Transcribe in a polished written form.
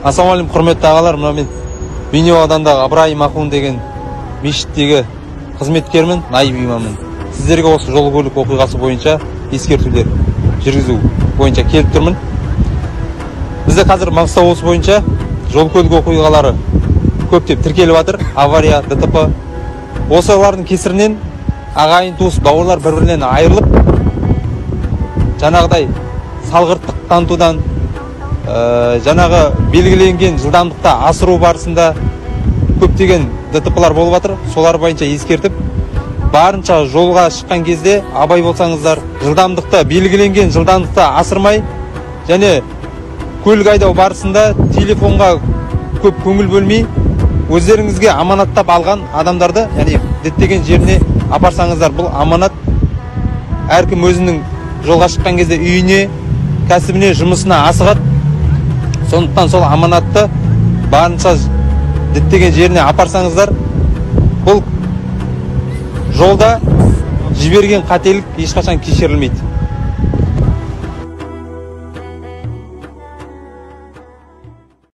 Ассалаумағалейкум, құрметті ағалар. Мына мен Бейнеу ауданындағы Ыбырайым Ахун деген мешіттегі қызметкермін, наиб имаммын. Сіздерге осы жол көлік оқиғасы бойынша ескертулер жүргізу бойынша келіп тұрмын. Бізде қазір Маңғыстау облысы бойынша жол көлік оқиғалары көптеп тіркеліп жатыр. Авария, ДТП. Осылардың кесірінен ағайын туыс бауырлар бір-бірінен айырылып, жаңағыдай салғырттық танытудан, жаңағы белгіленген жылдамдықта асыру барысында көптеген ДТП-лар болып жатыр. Солар бойынша ескертіп, барынша жолға шыққан кезде абай болсаңыздар, жылдамдықта белгіленген жылдамдықта асырмай, және көлік айдау барысында телефонға көп көңіл бөлмей, өздеріңізге аманаттап алған адамдарды, яғни діттеген жеріне апарсаңыздар, бұл аманат әркім өзінің жолға шыққан кезде үйіне, кәсібіне, жұмысына асығады. Сондықтан сол аманатты барынша діттеген жеріне апарсаңыздар, бұл жолда жіберген қателік ешқашан кешірілмейді.